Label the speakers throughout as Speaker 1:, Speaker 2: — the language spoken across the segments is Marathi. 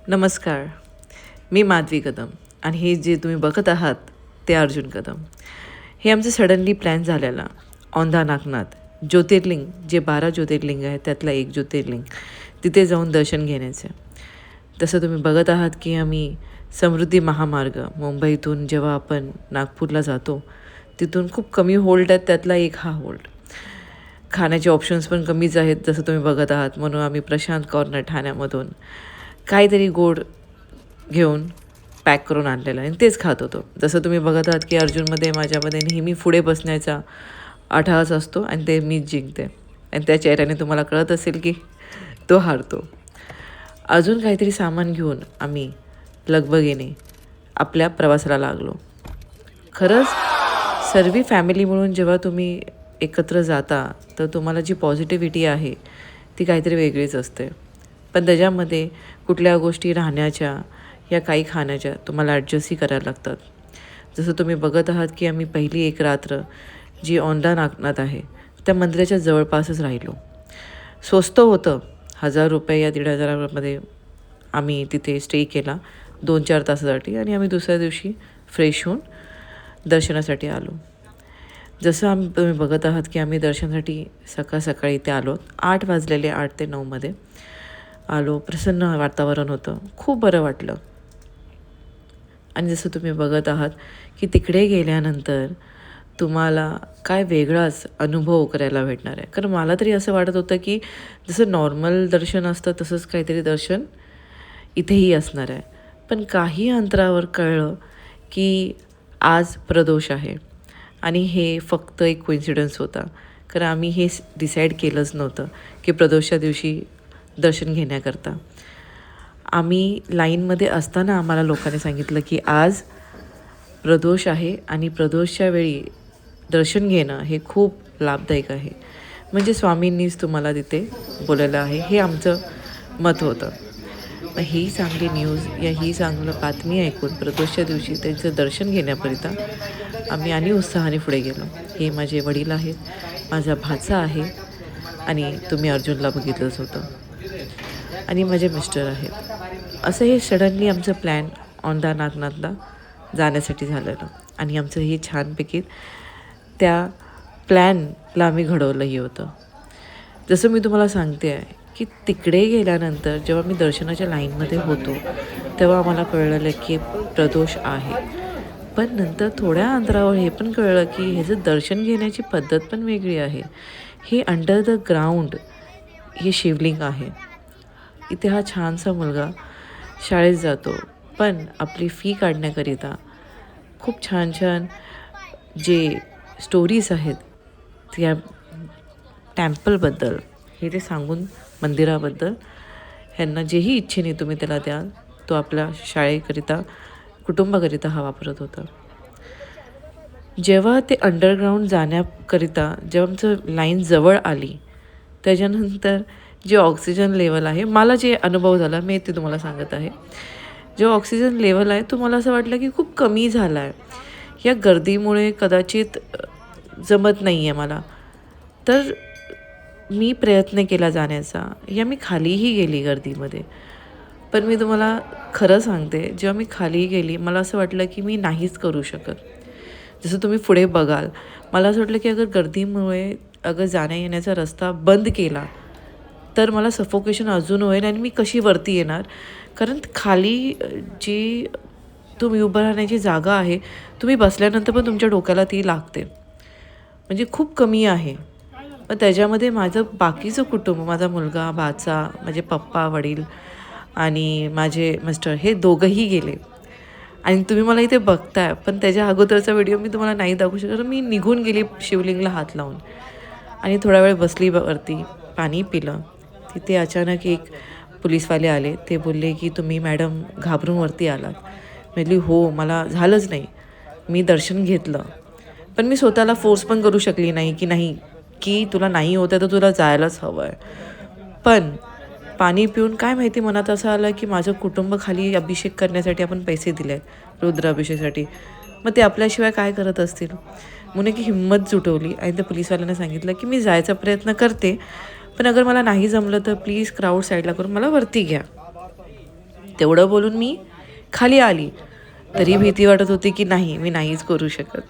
Speaker 1: नमस्कार. मी माधवी कदम आणि हे जे तुम्ही बघत आहात ते अर्जुन कदम. हे आमचं सडनली प्लॅन झालेला औंधा नागनाथ ज्योतिर्लिंग, जे 12 ज्योतिर्लिंग आहे त्यातलं एक ज्योतिर्लिंग, तिथे जाऊन दर्शन घेण्याचं. तसं तुम्ही बघत आहात की आम्ही समृद्धी महामार्ग मुंबईतून जेव्हा आपण नागपूरला जातो तिथून खूप कमी होल्ड आहेत, त्यातला एक हा होल्ड. खाण्याचे ऑप्शन्स पण कमीच आहेत जसं तुम्ही बघत आहात, म्हणून आम्ही प्रशांत कॉर्नर ठाण्यामधून काहीतरी गोड घेऊन पॅक करून आणलेलं आहे आणि तेच खात होतो. जसं तुम्ही बघत आहात की अर्जुनमध्ये माझ्यामध्ये नेहमी पुढे बसण्याचा अट्टाहास असतो आणि ते मीच जिंकते आणि त्या चेहऱ्याने तुम्हाला कळत असेल की तो हारतो. अजून काहीतरी सामान घेऊन आम्ही लगबगीने आपल्या प्रवासाला लागलो. खरंच सर्व फॅमिली मिळून जेव्हा तुम्ही एकत्र जाता तर तुम्हाला जी पॉझिटिव्हिटी आहे ती काहीतरी वेगळीच असते. पण त्याच्यामध्ये कुठल्या गोष्टी राहण्याच्या या काही खाण्याच्या तुम्हाला ॲडजस्टही करायला लागतात. जसं तुम्ही बघत आहात की आम्ही पहिली एक रात्र जी औंधा नागनाथ आहे त्या मंदिराच्या जवळपासच राहिलो. स्वस्त होतं, ₹1000 या 1500मध्ये आम्ही तिथे स्टे केला 2-4 तासासाठी आणि आम्ही दुसऱ्या दिवशी फ्रेश होऊन दर्शनासाठी आलो. जसं तुम्ही बघत आहात की आम्ही दर्शनासाठी सकाळी इथे आलो. 8 वाजलेले, 8 ते 9मध्ये आलो. प्रसन्न वातावरण होतं, खूप बरं वाटलं. आणि जसं तुम्ही बघत आहात की तिकडे गेल्यानंतर तुम्हाला काय वेगळाच अनुभव करायला भेटणार आहे. कारण मला तरी असं वाटत होतं की जसं नॉर्मल दर्शन असतं तसंच काहीतरी दर्शन इथेही असणार आहे. पण काही अंतरावर कळलं की आज प्रदोष आहे आणि हे फक्त एक कोइन्सिडन्स होता. कारण आम्ही हे डिसाईड केलंच नव्हतं की प्रदोषच्या दिवशी दर्शन घेण्याकरता. आम्ही लाईनमध्ये असताना आम्हाला लोकांनी सांगितलं की आज प्रदोष आहे आणि प्रदोषच्या वेळी दर्शन घेणं हे खूप लाभदायक आहे. म्हणजे स्वामींनीच तुम्हाला तिथे बोललेलं आहे, हे आमचं मत होतं. मग ही चांगली न्यूज या ही चांगलं बातमी ऐकून प्रदोषच्या दिवशी त्यांचं दर्शन घेण्याकरिता आम्ही आणि उत्साहाने पुढे गेलो. हे माझे वडील आहेत, माझा भाचा आहे आणि तुम्ही अर्जुनला बघितलंच होतं आणि माझे मिस्टर आहेत. असं हे सडनली आमचं प्लॅन औंधा नागनाथला जाण्यासाठी झालेलं आणि आमचं हे छानपैकी त्या प्लॅनला आम्ही घडवलंही होतं. जसं मी तुम्हाला सांगते आहे की तिकडे गेल्यानंतर जेव्हा मी दर्शनाच्या लाईनमध्ये होतो तेव्हा आम्हाला कळलं की प्रदोष आहे. पण नंतर थोड्या अंतरावर हे पण कळलं की ह्याचं दर्शन घेण्याची पद्धत पण वेगळी आहे. हे अंडर द ग्राउंड हे शिवलिंग आहे. इथे हा छानसा मुलगा शाळेत जातो, पण आपली फी काढण्याकरिता खूप छान छान जे स्टोरीज आहेत त्या टेम्पलबद्दल हे ते सांगून मंदिराबद्दल ह्यांना जेही इच्छेने तुम्ही त्याला द्याल तो आपल्या शाळेकरिता कुटुंबाकरिता हा वापरत होता. जेव्हा ते अंडरग्राऊंड जाण्याकरिता जेव्हा आमचं लाईन जवळ आली त्याच्यानंतर जे ऑक्सिजन लेवल आहे, मला जे अनुभव झाला मी ते तुम्हाला सांगत आहे. जो ऑक्सिजन लेवल आहे तो मला असं वाटलं की खूप कमी झाला आहे. या गर्दीमुळे कदाचित जमत नाही आहे मला. तर मी प्रयत्न केला जाण्याचा, या मी खालीही गेली गर्दीमध्ये. पण मी तुम्हाला खरं सांगते, जेव्हा मी खाली गेली मला असं वाटलं की मी नाहीच करू शकत. जसं तुम्ही पुढे बघाल मला असं वाटलं की अगर गर्दीमुळे जाण्या येण्याचा रस्ता बंद केला तर मला सफोकेशन अजून होईल आणि मी कशी वरती येणार. कारण खाली जी तुम्ही उभं राहण्याची जागा आहे, तुम्ही बसल्यानंतर पण तुमच्या डोक्याला ती लागते, म्हणजे खूप कमी आहे. मग त्याच्यामध्ये माझं बाकीचं कुटुंब, माझा मुलगा, भाचा, माझे पप्पा, वडील आणि माझे मिस्टर हे दोघंही गेले आणि तुम्ही मला इथे बघताय. पण त्याच्या अगोदरचा व्हिडिओ मी तुम्हाला नाही दाखवू शकत. मी निघून गेली शिवलिंगला हात लावून आणि थोडा वेळ बसली वरती, पाणी पिलं. तिथे अचानक एक पोलीसवाले आले. ते बोलले की तुम्ही मॅडम घाबरून वरती आलात. म्हटली हो, मला झालंच नाही, मी दर्शन घेतलं. पण मी स्वतःला फोर्स पण करू शकली नाही की तुला नाही होतं तर तुला जायलाच हवं आहे. पण पाणी पिऊन काय माहिती मनात असं आलं की माझं कुटुंब खाली अभिषेक करण्यासाठी आपण पैसे दिले आहेत रुद्राभिषेकासाठी, मग ते आपल्याशिवाय काय करत असतील. म्हणून की हिंमत जुटवली आणि त्या पोलीसवाल्यांना सांगितलं की मी जायचा प्रयत्न करते, पण अगर मला नाही जमलं तर प्लीज क्राऊड साईडला करून मला वरती घ्या. तेवढं बोलून मी खाली आली. तरी भीती वाटत होती की नाही, मी नाहीच करू शकत.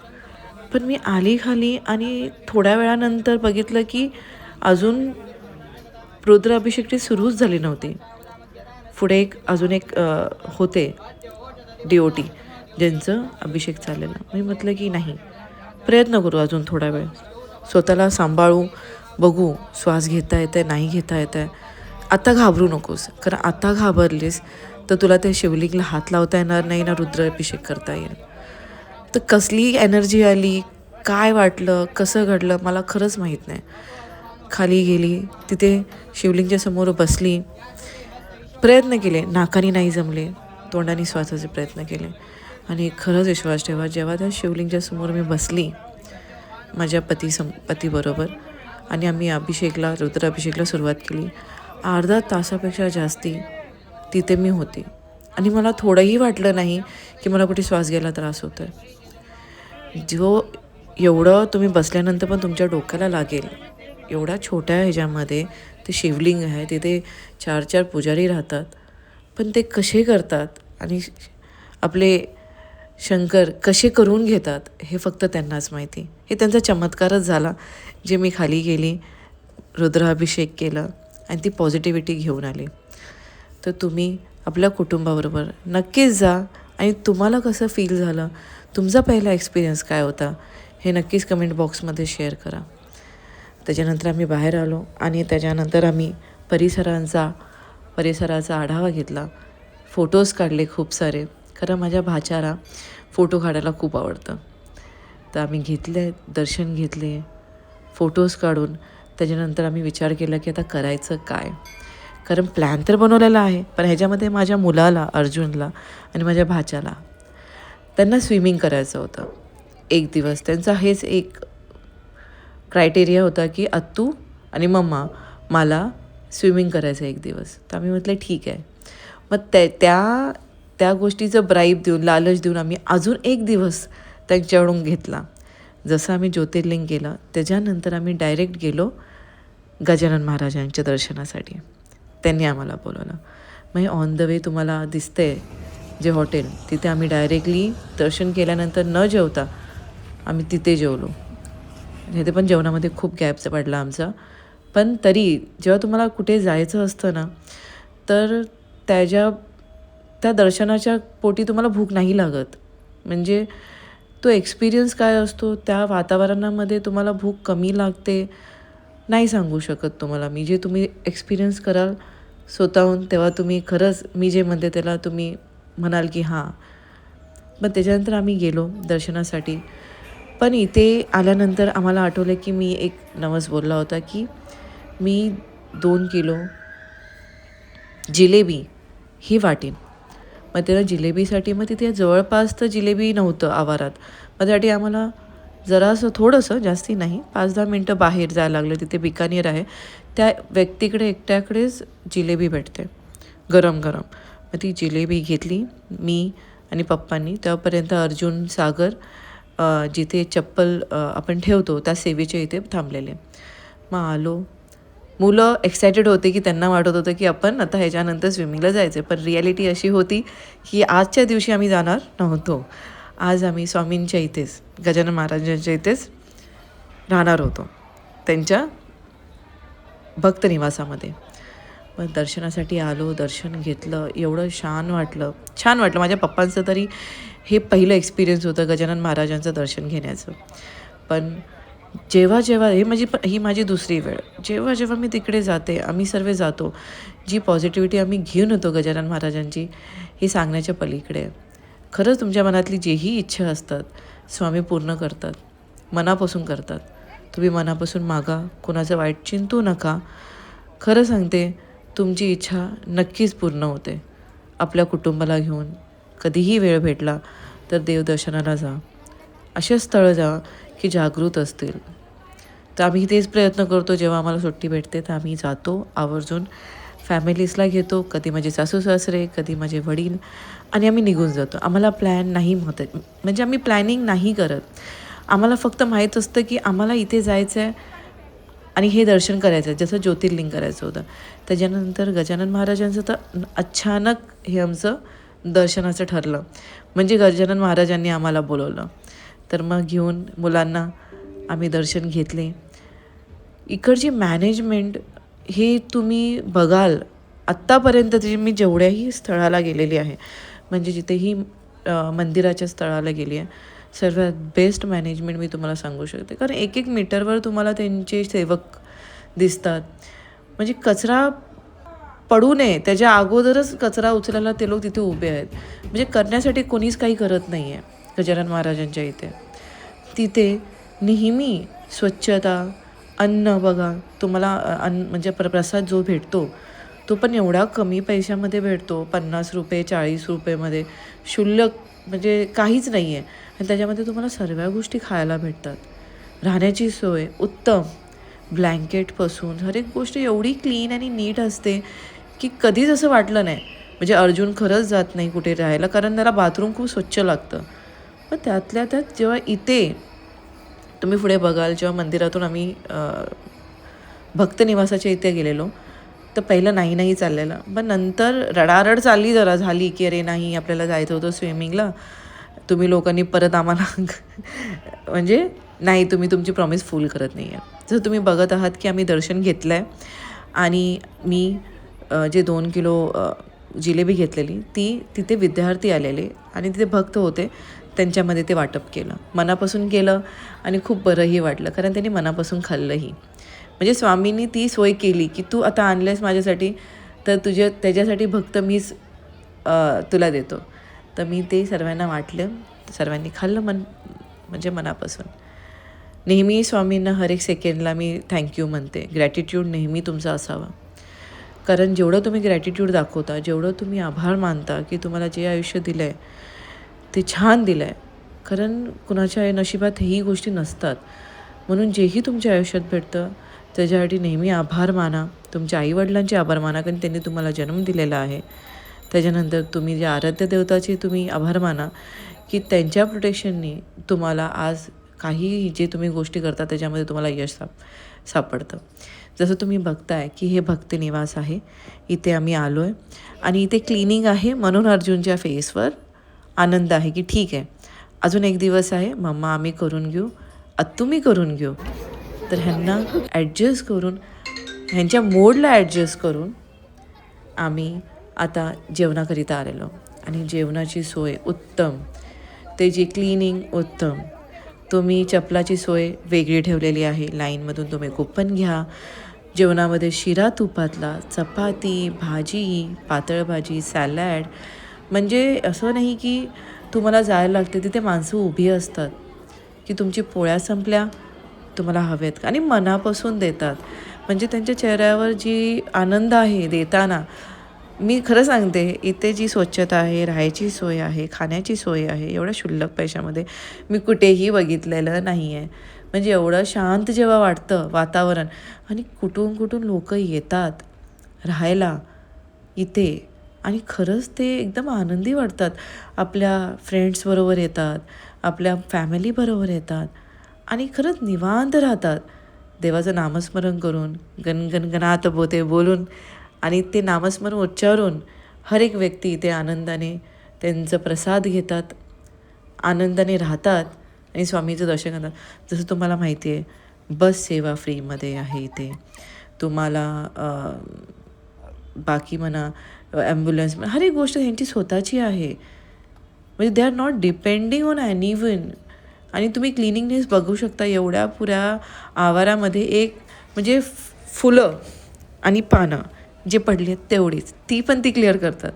Speaker 1: पण मी आली खाली आणि थोड्या वेळानंतर बघितलं की अजून रुद्राभिषेकची सुरूच झाली नव्हती. पुढे अजून एक होते डी-ओ-टी ज्यांचं अभिषेक चाललेला. मी म्हटलं की नाही, प्रयत्न करू अजून थोडा वेळ. स्वतःला सांभाळू, बघू श्वास घेता येत आहे, नाही घेता येत आहे. आता घाबरू नकोस, कारण आता घाबरलीस तर तुला त्या शिवलिंगला हात लावता येणार नाही ना रुद्राभिषेक करता येईल. तर कसली एनर्जी आली, काय वाटलं, कसं घडलं मला खरंच माहीत नाही. खाली गेली, तिथे शिवलिंगच्या समोर बसली, प्रयत्न केले, नाकाने नाही जमले, तोंडाने श्वासाचे प्रयत्न केले. आणि खरंच विश्वास ठेवा, जेव्हा त्या शिवलिंगच्या समोर मी बसली माझ्या पतीबरोबर आणि आम्ही रुद्राभिषेकला सुरुवात केली, अर्धा तासापेक्षा जास्ती तिथे मी होते आणि मला थोडंही वाटलं नाही की मला कुठे श्वास घ्यायला त्रास होतो आहे. एवढं तुम्ही बसल्यानंतर पण तुमच्या डोक्याला लागेल, एवढ्या छोट्या ह्याच्यामध्ये ते शिवलिंग आहे, तिथे 4 पुजारी राहतात, पण ते कसे करतात आणि आपले शंकर कसे करून घेतात हे फक्त त्यांनाच माहिती. हे त्यांचा चमत्कारच झाला, जे मी खाली गेली, रुद्राभिषेक केलं आणि ती पॉझिटिव्हिटी घेऊन आली. तर तुम्ही आपल्या कुटुंबाबरोबर नक्कीच जा आणि तुम्हाला कसं फील झालं, तुमचा पहिला एक्सपिरियन्स काय होता हे नक्कीच कमेंट बॉक्समध्ये शेअर करा. त्याच्यानंतर आम्ही बाहेर आलो आणि त्याच्यानंतर आम्ही परिसराचा आढावा घेतला, फोटोज काढले खूप सारे, कारण माझ्या भाच्याला फोटो काढायला खूप आवडतं. तर आम्ही दर्शन घेतले, फोटोज काढून त्याच्यानंतर आम्ही विचार केला की आता करायचं काय. कारण प्लॅन तर बनवलेला आहे, पण ह्याच्यामध्ये माझ्या मुलाला, अर्जुनला आणि माझ्या भाच्याला, त्यांना स्विमिंग करायचं होतं. एक दिवस त्यांचा हेच एक क्रायटेरिया होता की आत्तू आणि मम्मा मला स्विमिंग करायचं एक दिवस. तर आम्ही म्हटलं ठीक आहे. मग त्या गोष्टीचं ब्राईब देऊन, लालच देऊन आम्ही अजून एक दिवस त्यांच्याकडून घेतला. जसं आम्ही ज्योतिर्लिंग केलं त्याच्यानंतर आम्ही डायरेक्ट गेलो गजानन महाराजांच्या दर्शनासाठी. त्यांनी आम्हाला बोलवलं. मग हे ऑन द वे तुम्हाला दिसतंय जे हॉटेल, तिथे आम्ही डायरेक्टली दर्शन केल्यानंतर न जेवता आम्ही तिथे जेवलो. ते पण जेवणामध्ये खूप गॅप पडला आमचा. पण तरी जेव्हा तुम्हाला कुठे जायचं असतं ना, तर त्या दर्शनाच्या पोटी तुम्हाला भूक नाही लागत. म्हणजे तो एक्सपिरियन्स काय असतो, त्या वातावरणामध्ये तुम्हाला भूक कमी लागते, नाही सांगू शकत तुम्हाला मी. जे तुम्ही एक्सपिरियन्स कराल स्वतःहून तेव्हा तुम्ही खरंच मी जे म्हणते त्याला तुम्ही म्हणाल की हां. मग त्याच्यानंतर आम्ही गेलो दर्शनासाठी. पण इथे आल्यानंतर आम्हाला आठवलं की मी एक नवस बोलला होता की मी 2 किलो जिलेबी ही वाटेन. मग त्याला जिलेबीसाठी मग तिथे जवळपास तर जिलेबी नव्हतं आवारात. मग त्यासाठी आम्हाला जरासं थोडंसं, जास्ती नाही, 5-10 मिनटं बाहेर जायला लागलं. तिथे बिकानेर आहे, त्या व्यक्तीकडे एकट्याकडेच जिलेबी भेटते गरम गरम. मग ती जिलेबी घेतली मी आणि पप्पांनी. तेव्हापर्यंत अर्जुन, सागर जिथे चप्पल आपण ठेवतो त्या सेवेच्या इथे थांबलेले. मग आलो. मुलं एक्सायटेड होते की त्यांना वाटत होतं की आपण आता ह्याच्यानंतर स्विमिंगला जायचं. पण रिॲलिटी अशी होती की आजच्या दिवशी आम्ही जाणार नव्हतो. आज आम्ही स्वामींच्या इथेच, गजानन महाराजांच्या इथेच राहणार होतो, त्यांच्या भक्त निवासामध्ये. मग दर्शनासाठी आलो, दर्शन घेतलं, एवढं छान वाटलं. माझ्या पप्पांचं तरी हे पहिलं एक्सपिरियन्स होतं गजानन महाराजांचं दर्शन घेण्याचं. पण जेव्हा ही माझी दुसरी वेळ. जेव्हा मी तिकडे जाते, आम्ही सर्व जातो, जी पॉझिटिव्हिटी आम्ही घेऊन येतो गजानन महाराजांची, ही सांगण्याच्या पलीकडे आहे. खरंच तुमच्या मनातली जेही इच्छा असतात स्वामी पूर्ण करतात, मनापासून करतात. तुम्ही मनापासून मागा, कोणाचं वाईट चिंतू नका. खरं सांगते, तुमची इच्छा नक्कीच पूर्ण होते. आपल्या कुटुंबाला घेऊन कधीही वेळ भेटला तर देवदर्शनाला जा, असे स्थळं जा की जागृत असतील. तर आम्ही तेच प्रयत्न करतो. जेव्हा आम्हाला सुट्टी भेटते तर आम्ही जातो आवर्जून, फॅमिलीजला घेतो, कधी माझे सासू सासरे, कधी माझे वडील, आणि आम्ही निघून जातो. आम्हाला प्लॅन नाही म्हणजे आम्ही प्लॅनिंग नाही करत. आम्हाला फक्त माहीत असतं की आम्हाला इथे जायचं आहे आणि हे दर्शन करायचं जसं ज्योतिर्लिंग करायचं होतं. त्याच्यानंतर गजानन महाराजांचं तर अचानक हे आमचं दर्शनाचं ठरलं. म्हणजे गजानन महाराजांनी आम्हाला बोलवलं. तर मग घेऊन मुलांना आम्ही दर्शन घेतले. इकडची मॅनेजमेंट हे तुम्ही बघाल, आत्तापर्यंत मी जेवढ्याही स्थळाला गेलेली आहे, म्हणजे जिथेही मंदिराच्या स्थळाला गेली आहे, सर्वात बेस्ट मॅनेजमेंट मी तुम्हाला सांगू शकते. कारण एक एक मीटरवर तुम्हाला त्यांचे सेवक दिसतात. म्हणजे कचरा पडू नये त्याच्या अगोदरच कचरा उचलायला ते लोक तिथे उभे आहेत. म्हणजे करण्यासाठी कोणीच काही करत नाही आहे गजानन महाराजांच्या इथे. तिथे नेहमी स्वच्छता, अन्न बघा तुम्हाला म्हणजे प्रसाद जो भेटतो तो पण एवढा कमी पैशामध्ये भेटतो. 50 रुपये 40 रुपयेमध्ये क्षुल्लक, म्हणजे काहीच नाही आहे. आणि त्याच्यामध्ये तुम्हाला सर्व गोष्टी खायला भेटतात. राहण्याची सोय उत्तम, ब्लँकेटपासून हर एक गोष्ट एवढी क्लीन आणि नीट असते की कधीच असं वाटलं नाही म्हणजे अर्जुन खरंच जात नाही कुठे राहायला, कारण त्याला बाथरूम खूप स्वच्छ लागतं. पण त्यातल्या त्यात जेव्हा इथे तुम्ही पुढे बघाल, जेव्हा मंदिरातून आम्ही भक्त निवासाच्या इथे गेलेलो, तर पहिलं नाही चाललेलं, पण नंतर रडारड चालली जरा झाली की अरे नाही आपल्याला जायचं होतं स्विमिंगला, तुम्ही लोकांनी परत आम्हाला म्हणजे नाही तुम्ही तुमची प्रॉमिस फुल करत नाही आहे. जसं तुम्ही बघत आहात की आम्ही दर्शन घेतलं आहे आणि मी जे 2 किलो जिलेबी घेतलेली ती तिथे विद्यार्थी आलेले आणि तिथे भक्त होते, त्यांच्यामध्ये ते वाटप केलं. मनापासून केलं आणि खूप बरंही वाटलं, कारण त्यांनी मनापासून खाल्लंही. म्हणजे स्वामींनी ती सोय केली की तू आता आणलेस माझ्यासाठी, तर त्याच्यासाठी भक्त मीच तुला देतो. तर मी ते सर्वांना वाटलं, सर्वांनी खाल्लं म्हणजे मनापासून. नेहमी स्वामींना हर एक सेकंडला मी थँक्यू म्हणते. ग्रॅटिट्यूड नेहमी तुमचा असावा, कारण जेवढं तुम्ही ग्रॅटिट्यूड दाखवता, जेवढं तुम्ही आभार मानता की तुम्हाला जे आयुष्य दिलं आहे ते छान दिलं आहे, कारण कुणाच्या नशिबात ही गोष्टी नसतात. म्हणून जेही तुमच्या आयुष्यात भेटतं त्याच्यासाठी नेहमी आभार माना. तुमच्या आईवडिलांचे आभार माना, कारण त्यांनी तुम्हाला जन्म दिलेला आहे. त्याच्यानंतर तुम्ही जे आराध्य देवताचे तुम्ही आभार माना की त्यांच्या प्रोटेक्शननी तुम्हाला आज काही जे तुम्ही गोष्टी करता त्याच्यामध्ये तुम्हाला यश सापडतं. जसं तुम्ही बघताय की हे भक्ती निवास आहे, इथे आम्ही आलो आहे आणि इथे क्लिनिंग आहे, म्हणून अर्जुनच्या फेसवर आनंद आहे की ठीक आहे अजून एक दिवस आहे, मम्मा आम्ही करून घेऊ, तुम्ही करून घेऊ. तर ह्यांना ॲडजस्ट करून, ह्यांच्या मोडला ॲडजस्ट करून आम्ही आता जेवणाकरिता आलेलो. आणि जेवणाची सोय उत्तम, त्याची क्लिनिंग उत्तम. तुम्ही चपलाची सोय वेगळी ठेवलेली आहे, लाईनमधून तुम्ही कुपन घ्या. जेवणामध्ये शिरा तुपातला, चपाती, भाजी, पातळ भाजी, सॅलॅड. म्हणजे असं नाही की तुम्हाला जायला लागते, तिथे माणसं उभी असतात की तुमची पोळ्या संपल्या, तुम्हाला हवेत आणि मनापासून देतात. म्हणजे त्यांच्या चेहऱ्यावर जी आनंद आहे देताना. मी खरं सांगते, इथे जी स्वच्छता आहे, राहायची सोय आहे, खाण्याची सोय आहे, एवढ्या क्षुल्लक पैशामध्ये मी कुठेही बघितलेलं नाही आहे. म्हणजे एवढं शांत जेव्हा वाटतं वातावरण, आणि कुठून लोक येतात राहायला इथे, आणि खरंच ते एकदम आनंदी वाटतात. आपल्या फ्रेंड्सबरोबर येतात, आपल्या फॅमिलीबरोबर येतात आणि खरंच निवांत राहतात. देवाचं नामस्मरण करून, गणगणात बोते बोलून आणि ते नामस्मरण उच्चारून हर एक व्यक्ती इथे आनंदाने त्यांचं प्रसाद घेतात, आनंदाने राहतात आणि स्वामीचं दर्शन करतात. जसं तुम्हाला माहिती आहे, बस सेवा फ्रीमध्ये आहे इथे. तुम्हाला बाकी म्हणा ॲम्ब्युलन्स, हर एक गोष्ट ह्यांची स्वतःची आहे. म्हणजे they are not depending on anyone. आणि तुम्ही क्लिनिंगनेस बघू शकता, एवढ्या पुऱ्या आवारामध्ये एक म्हणजे फुलं आणि पानं जे पडली आहेत तेवढीच, ती पण ती क्लिअर करतात.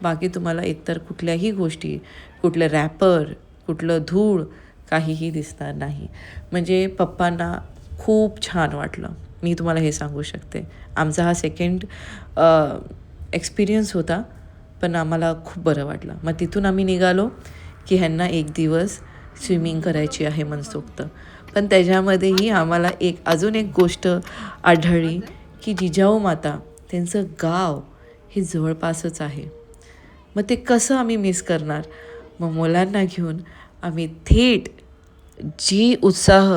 Speaker 1: बाकी तुम्हाला इतर कुठल्याही गोष्टी, कुठलं रॅपर, कुठलं धूळ, काहीही दिसणार नाही. म्हणजे पप्पांना खूप छान वाटलं, मी तुम्हाला हे सांगू शकते. आमचा हा सेकंड एक्सपिरियन्स होता, पण आम्हाला खूप बरं वाटलं. मग तिथून आम्ही निघालो की ह्यांना एक दिवस स्विमिंग करायची आहे मनसोक्त. पण त्याच्यामध्येही आम्हाला अजून एक गोष्ट आढळली की जिजाऊ माता त्यांचं गाव हे जवळपासच आहे. मग ते कसं आम्ही मिस करणार. मग मुलांना घेऊन आम्ही थेट जी उत्साह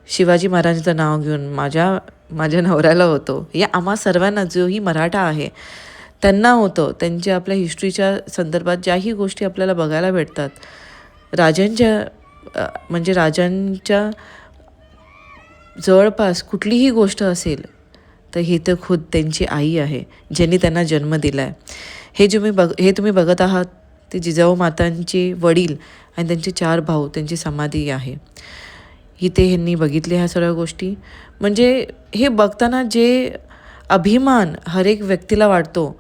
Speaker 1: शिवाजी महाराजांचं नाव घेऊन माझ्या नवऱ्याला होतो, या आम्हा सर्वांना जोही मराठा आहे त्यांना होतं. त्यांच्या आपल्या हिस्ट्रीच्या संदर्भात ज्याही गोष्टी आपल्याला बघायला भेटतात, म्हणजे राजांच्या जवळपास कुठलीही गोष्ट असेल तर ही तर खुद त्यांची आई आहे ज्यांनी त्यांना जन्म दिला आहे. हे तुम्ही बघत आहात ते जिजाऊ मातांचे वडील आणि त्यांचे 4 भाऊ, त्यांची समाधी आहे इथे. ह्यांनी बघितले ह्या सगळ्या गोष्टी. म्हणजे हे बघताना जे अभिमान हर एक व्यक्तीला वाटतो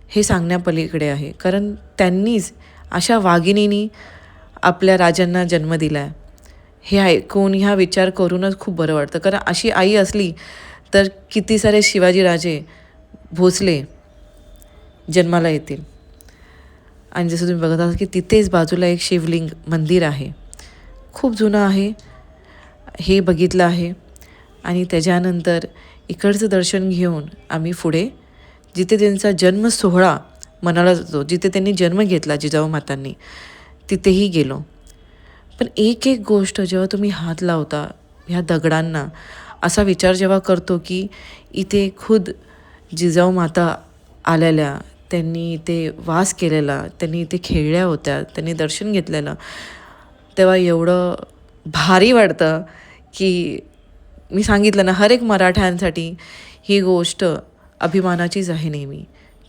Speaker 1: हे सांगण्यापलीकडे आहे. कारण त्यांनीच अशा वाघिणींनी आपल्या राजांना जन्म दिला आहे. हे ऐकून ह्या विचार करूनच खूप बरं वाटतं. कारण अशी आई असली तर किती सारे शिवाजीराजे भोसले जन्माला येतील. आणि जसं तुम्ही बघत आहात की तिथेच बाजूला एक शिवलिंग मंदिर आहे, खूप जुनं आहे. हे बघितलं आहे. आणि त्याच्यानंतर इकडचं दर्शन घेऊन आम्ही पुढे जिथे त्यांचा जन्म सोहळा मनाला जातो, जिथे त्यांनी जन्म घेतला जिजाऊ मातांनी, तिथेही गेलो. पण एक गोष्ट जेव्हा तुम्ही हात लावता ह्या दगडांना, असा विचार जेव्हा करतो की इथे खुद जिजाऊ माता आलेल्या, त्यांनी इथे वास केलेला, त्यांनी इथे खेळल्या होत्या, त्यांनी दर्शन घेतलेलं, तेव्हा एवढं भारी वाटतं की मी सांगितलं ना, हर एक मराठ्यांसाठी ही गोष्ट अभिमानाचीच आहे नेहमी,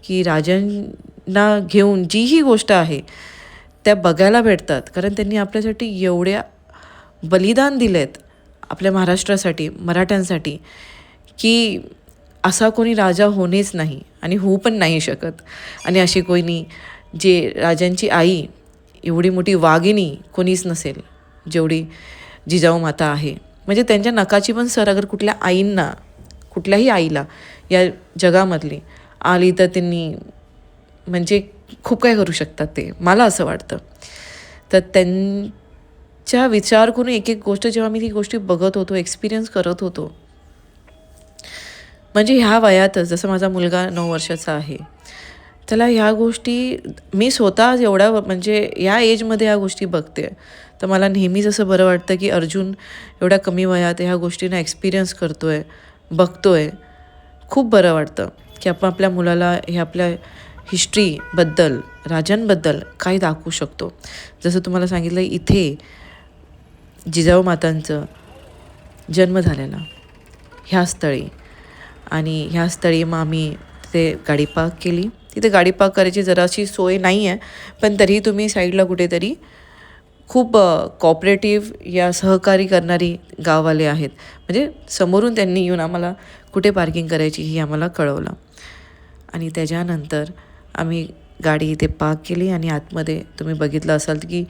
Speaker 1: की राजांना घेऊन जी ही गोष्ट आहे त्या बघायला भेटतात. कारण त्यांनी आपल्यासाठी एवढ्या बलिदान दिलेत आपल्या महाराष्ट्रासाठी, मराठ्यांसाठी, की असा कोणी राजा होणेच नाही आणि होऊ पण नाही शकत. आणि अशी कोणी जे राजांची आई, एवढी मोठी वाघिणी कोणीच नसेल जेवढी जिजाऊ माता आहे. म्हणजे त्यांच्या नकाची पण सर अगर कुठल्याही आईला या जगामधली आली तर त्यांनी म्हणजे खूप काय करू शकतात ते, मला असं वाटतं. तर त्यांच्या विचार करून एक गोष्ट जेव्हा मी ती गोष्टी बघत होतो, एक्सपिरियन्स करत होतो, म्हणजे ह्या वयातच, जसं माझा मुलगा 9 वर्षाचा आहे, त्याला ह्या गोष्टी मी स्वतः एवढ्या म्हणजे या एजमध्ये ह्या गोष्टी बघते, तर मला नेहमीच असं बरं वाटतं की अर्जुन एवढ्या कमी वयात ह्या गोष्टींना एक्सपिरियन्स करतोय, बघतोय. खूप बरं वाटतं की आपण आपल्या मुलाला हे आपल्या हिस्ट्रीबद्दल, राजांबद्दल काही दाखवू शकतो. जसं तुम्हाला सांगितलं, इथे जिजाऊ मातांचं जन्म झालेला ह्या स्थळी, आणि ह्या स्थळी मग आम्ही तिथे गाडी पार्क केली. तिथे गाडी पार्क करायची जराशी सोय नाही आहे, पण तरीही तुम्ही साईडला कुठेतरी खूप कॉपरेटिव्ह या सहकारी करणारी गाववाले आहेत. म्हणजे समोरून त्यांनी येऊन आम्हाला कुठे पार्किंग करायची ही आम्हाला कळवलं. आणि त्याच्यानंतर आम्ही गाडी इथे पार्क केली आणि आतमध्ये तुम्ही बघितलं असाल की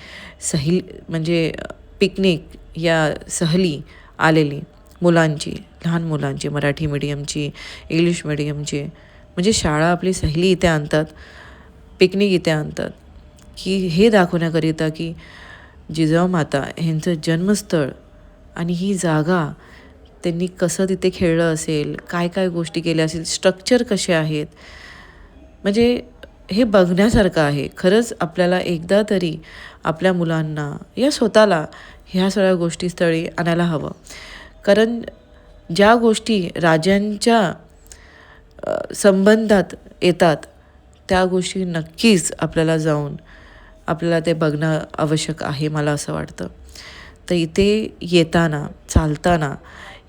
Speaker 1: म्हणजे पिकनिक या सहली आलेली मुलांची, लहान मुलांची, मराठी मीडियमची, इंग्लिश मीडियमची, म्हणजे शाळा आपली सहली इथे आणतात, पिकनिक इथे आणतात, की हे दाखवण्याकरिता की जिजाऊ माता ह्यांचं जन्मस्थळ आणि ही जागा त्यांनी कसं तिथे खेळलं असेल, काय काय गोष्टी केल्या असेल, स्ट्रक्चर कसे आहेत, म्हणजे हे बघण्यासारखं आहे. खरंच आपल्याला एकदा तरी आपल्या मुलांना या स्वतःला ह्या सगळ्या गोष्टी स्थळी आणायला हवं. कारण ज्या गोष्टी राजांच्या संबंधात येतात त्या गोष्टी नक्कीच आपल्याला जाऊन आपल्याला ते बघणं आवश्यक आहे, मला असं वाटतं. तर इथे येताना, चालताना,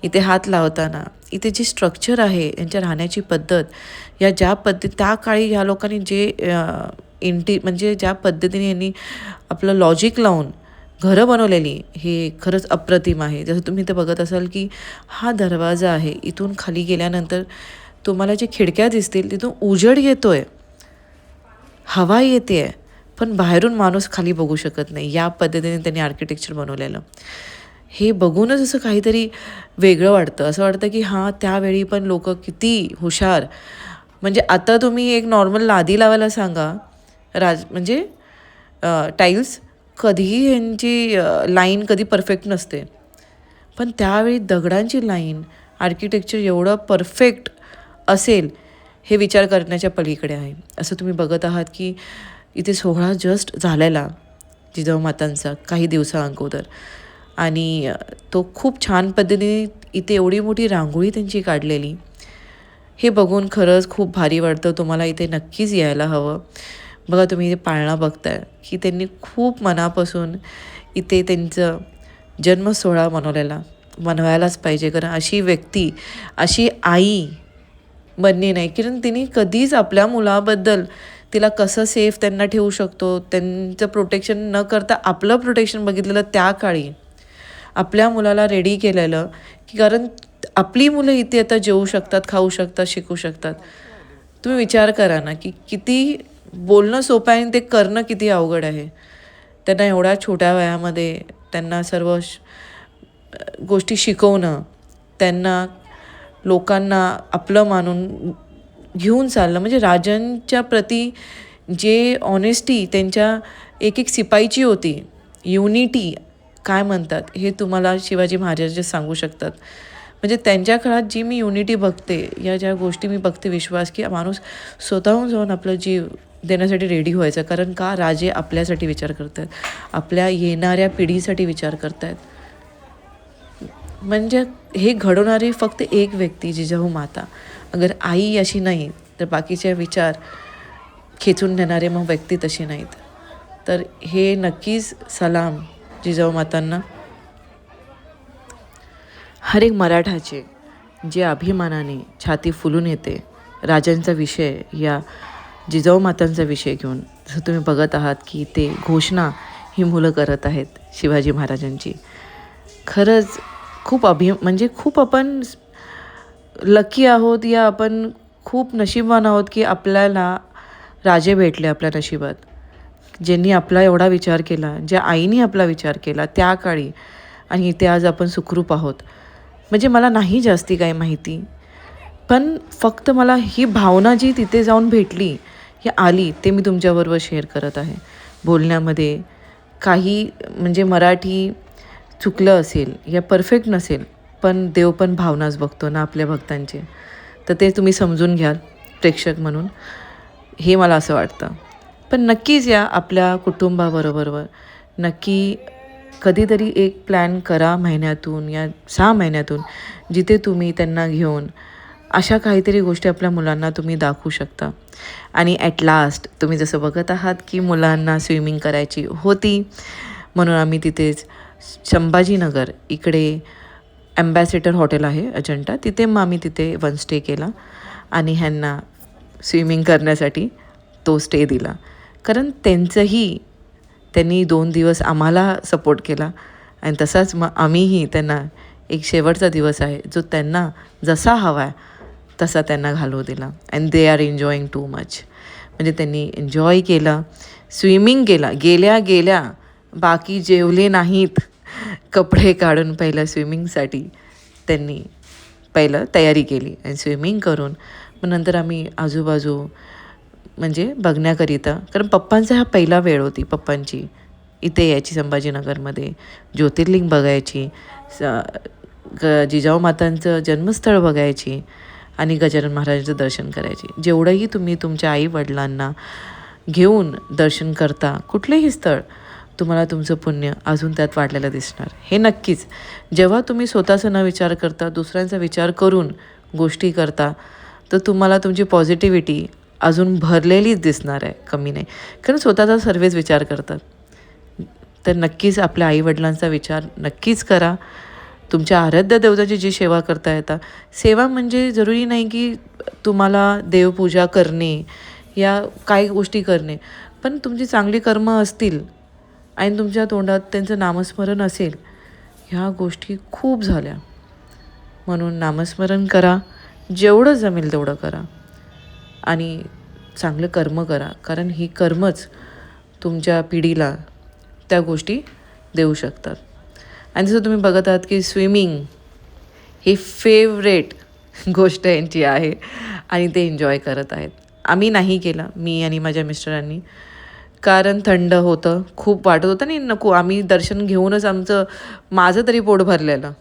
Speaker 1: इथे हात लावताना, इथे जे स्ट्रक्चर आहे, यांच्या राहण्याची पद्धत, या ज्या त्या काळी ह्या लोकांनी जे म्हणजे ज्या पद्धतीने यांनी आपलं लॉजिक लावून घरं बनवलेली, हे खरंच अप्रतिम आहे. जसं तुम्ही इथे बघत असाल की हा दरवाजा आहे, इथून खाली गेल्यानंतर तुम्हाला जे खिडक्या दिसतील तिथून उजेड येतोय, हवा येते आहे, पण बाहेरून माणूस खाली बघू शकत नाही. या पद्धतीने त्यांनी आर्किटेक्चर बनवलेलं, हे बघूनच असं काहीतरी वेगळं वाटतं. असं वाटतं की हां, त्यावेळी पण लोक किती हुशार. म्हणजे आता तुम्ही एक नॉर्मल लादी लावायला सांगा, म्हणजे टाईल्स, कधीही ह्यांची लाईन कधी परफेक्ट नसते, पण त्यावेळी दगडांची लाईन, आर्किटेक्चर एवढं परफेक्ट असेल हे विचार करण्याच्या पलीकडे आहे. असं तुम्ही बघत आहात की इथे सोहळा जस्ट झालेला जिजाऊ मातांचा काही दिवसा अगोदर, आणि तो खूप छान पद्धतीने इथे एवढी मोठी रांगोळी त्यांची काढलेली, हे बघून खरंच खूप भारी वाटतं. तुम्हाला इथे नक्कीच यायला हवं. बघा तुम्ही इथे पाळणा बघताय की त्यांनी खूप मनापासून इथे त्यांचं जन्मसोहळा मनवायलाच पाहिजे. कारण अशी व्यक्ती, अशी आई बनली नाही, कारण तिने कधीच आपल्या मुलाबद्दल तिला कसं सेफ त्यांना ठेवू शकतो, त्यांचं प्रोटेक्शन न करता आपलं प्रोटेक्शन बघितलेलं त्या काळी, आपल्या मुलाला रेडी केलेलं की कारण आपली मुलं इथे आता जेवू शकतात, खाऊ शकतात, शिकू शकतात. तुम्ही विचार करा ना की किती बोलणं सोपं आहे आणि ते करणं किती अवघड आहे. त्यांना एवढ्या छोट्या वयामध्ये त्यांना सर्व गोष्टी शिकवणं, त्यांना लोकांना आपलं मानून घेऊन चाललं, म्हणजे राजांच्या प्रती जे ऑनेस्टी त्यांच्या एक एक शिपाईची होती, युनिटी काय म्हणतात हे तुम्हाला शिवाजी महाराज सांगू शकतात. म्हणजे त्यांच्या काळात जी मी युनिटी बघते, या ज्या गोष्टी मी बघते, विश्वास की माणूस स्वतःहून जाऊन आपला जीव देण्यासाठी रेडी व्हायचा. कारण का राजे आपल्यासाठी विचार करत आहेत, आपल्या येणाऱ्या पिढीसाठी विचार करत आहेत. म्हणजे हे घडवणारी फक्त एक व्यक्ती जिजाऊ माता. अगर आई अशी नाही तर बाकीचे विचार खेचून नेणारे मग व्यक्ती तशी नाहीत. तर हे नक्कीच सलाम जिजाऊ मातांना. हर एक मराठाचे जे अभिमानाने छाती फुलून येते राजांचा विषय या जिजाऊ मातांचा विषय घेऊन. जसं तुम्ही बघत आहात की ते घोषणा ही मुलं करत आहेत शिवाजी महाराजांची. खरंच खूप म्हणजे खूप आपण लकी आहोत, या आपण खूप नशीबवान आहोत की आपल्याला राजे भेटले आपल्या नशिबात, ज्यांनी आपला एवढा विचार केला, ज्या आईने आपला विचार केला त्या काळी, आणि इथे आज आपण सुखरूप आहोत. म्हणजे मला नाही जास्ती काही माहिती, पण फक्त मला ही भावना जी तिथे जाऊन भेटली, ही आली, ते मी तुमच्याबरोबर शेअर करत आहे. बोलण्यामध्ये काही म्हणजे मराठी चुकलं असेल या परफेक्ट नसेल, पण देव पण भावनाच बघतो ना आपल्या भक्तांचे, तर ते तुम्ही समजून घ्याल प्रेक्षक म्हणून, हे मला असं वाटतं. पण नक्कीच या आपल्या कुटुंबाबरोबर नक्की कधीतरी एक प्लॅन करा, महिन्यातून या 6 महिन्यातून, जिथे तुम्ही त्यांना घेऊन अशा काहीतरी गोष्टी आपल्या मुलांना तुम्ही दाखवू शकता. आणि ॲट लास्ट तुम्ही जसं बघत आहात की मुलांना स्विमिंग करायची होती, म्हणून आम्ही तिथेच संभाजीनगर इकडे ॲम्बॅसेडर हॉटेल आहे अजंठा, तिथे मग आम्ही तिथे 1 स्टे केला आणि ह्यांना स्विमिंग करण्यासाठी तो स्टे दिला. कारण त्यांनी 2 दिवस आम्हाला सपोर्ट केला, आणि तसाच मग आम्हीही त्यांना एक शेवटचा दिवस आहे जो त्यांना जसा हवा आहे तसा त्यांना घालवू दिला. And they are enjoying too much. म्हणजे त्यांनी एन्जॉय केला, स्विमिंग केला, गेल्या बाकी जेवले नाहीत. कपडे काढून पहिलं स्विमिंगसाठी त्यांनी पहिलं तयारी केली, आणि स्विमिंग करून मग नंतर आम्ही आजूबाजू म्हणजे बघण्याकरिता, कारण पप्पांचा हा पहिला वेळ होती पप्पांची इथे यायची, संभाजीनगरमध्ये ज्योतिर्लिंग बघायची, जिजाऊ मातांचं जन्मस्थळ बघायची, आणि गजानन महाराजांचं दर्शन करायची. जेवढंही तुम्ही तुमच्या आईवडिलांना घेऊन दर्शन करता कुठलेही स्थळ, तुम्हाला तुमचं पुण्य अजून त्यात वाढलेलं दिसणार. हे नक्कीच जेव्हा तुम्ही स्वतःचा न विचार करता दुसऱ्यांचा विचार करून गोष्टी करता, तर तुम्हाला तुमची पॉझिटिव्हिटी अजून भरलेलीच दिसणार आहे, कमी नाही. कारण स्वतःचा सर्वच विचार करतात. तर नक्कीच आपल्या आईवडिलांचा विचार नक्कीच करा. तुमच्या आराध्य देवताची जी सेवा करता येतात, सेवा म्हणजे जरुरी नाही की तुम्हाला देवपूजा करणे या काही गोष्टी करणे, पण तुमची चांगली कर्म असतील आणि तुमच्या तोंडात त्यांचं नामस्मरण असेल, ह्या गोष्टी खूप झाल्या. म्हणून नामस्मरण करा, जेवढं जमेल तेवढं करा, आणि चांगलं कर्म करा. कारण ही कर्मच तुमच्या पिढीला त्या गोष्टी देऊ शकतात. आणि जसं तुम्ही बघत आहात की स्विमिंग ही फेवरेट गोष्ट यांची आहे, आणि ते एन्जॉय करत आहेत. आम्ही नाही केला, मी आणि माझ्या मिस्टरांनी, कारण थंड होतं, खूप वाटत होतं नाही नको, आम्ही दर्शन घेऊनच माझं तरी पोट भरलेलं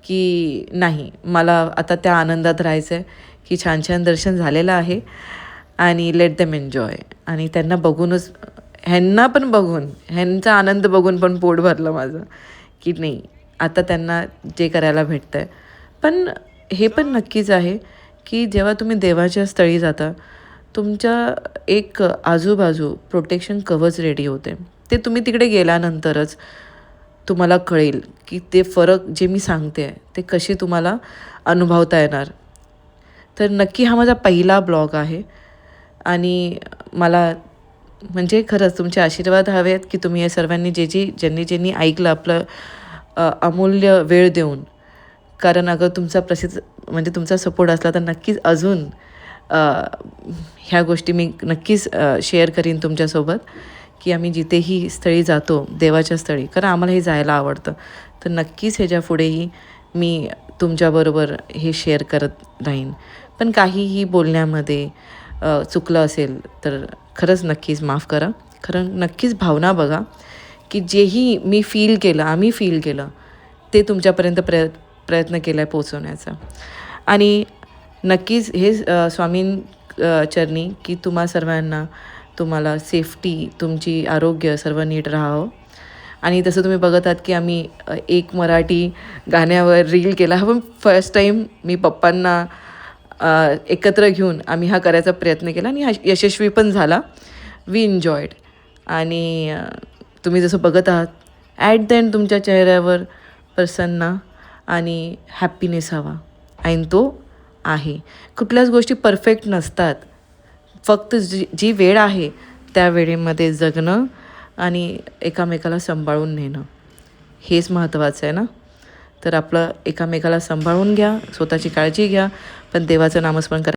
Speaker 1: की नाही, मला आता त्या आनंदात राहायचं आहे की छान छान दर्शन झालेलं आहे, आणि लेट देम एन्जॉय. आणि त्यांना बघूनच, ह्यांना पण बघून, ह्यांचा आनंद बघून पण पोट भरलं माझं, की नाही आता त्यांना जे करायला भेटतं आहे. पण हे पण नक्कीच आहे की जेव्हा तुम्ही देवाच्या स्थळी जाता तुमच्या एक आजूबाजू प्रोटेक्शन कवच रेडी होते. ते तुम्ही तिकडे गेल्यानंतरच तुम्हाला कळेल की ते फरक जे मी सांगते आहे ते कशी तुम्हाला अनुभवता येणार. तर नक्की हा माझा पहिला ब्लॉग आहे आणि मला म्हणजे खरंच तुमचे आशीर्वाद हवे आहेत की तुम्ही या सर्वांनी ज्यांनी ऐकलं आपलं अमूल्य वेळ देऊन. कारण अगर तुमचा म्हणजे तुमचा सपोर्ट असला तर नक्कीच अजून ह्या गोष्टी मी नक्कीच शेअर करीन तुमच्यासोबत की आम्ही जिथेही स्थळी जातो देवाच्या स्थळी, कारण आम्हाला हे जायला आवडतं, तर नक्कीच ह्याच्या पुढेही मी तुमच्याबरोबर हे शेअर करत राहीन. पण काहीही बोलण्यामध्ये चुकलं असेल तर खरंच नक्कीच माफ करा. खरं नक्कीच भावना बघा की जेही मी फील केलं, आम्ही फील केलं ते तुमच्यापर्यंत प्रयत्न केला आहे पोचवण्याचा. आणि नक्कीच हे चरणी की तुम्हा सर्वांना तुम्हाला सेफ्टी, तुमची आरोग्य सर्व नीट राहावं. आणि तसं तुम्ही बघत आहात की आम्ही एक मराठी गाण्यावर रील केला. हा पण फर्स्ट टाईम मी पप्पांना एकत्र घेऊन आम्ही हा करायचा प्रयत्न केला आणि हा यशस्वी पण झाला. We enjoyed. आणि तुम्ही जसं बघत आहात ॲट द एंड तुमच्या चेहऱ्यावर प्रसन्न आणि हॅपीनेस हवा आणि तो आहे. कुठल्याच गोष्टी परफेक्ट नसतात. फक्त जी वेळ आहे त्या वेळेमध्ये जगणं आणि एकामेकाला सांभाळून नेणं हेच महत्त्वाचं आहे ना. तर आपलं एकामेकाला सांभाळून घ्या, स्वतःची काळजी घ्या, पण देवाचं नामस्मरण करा.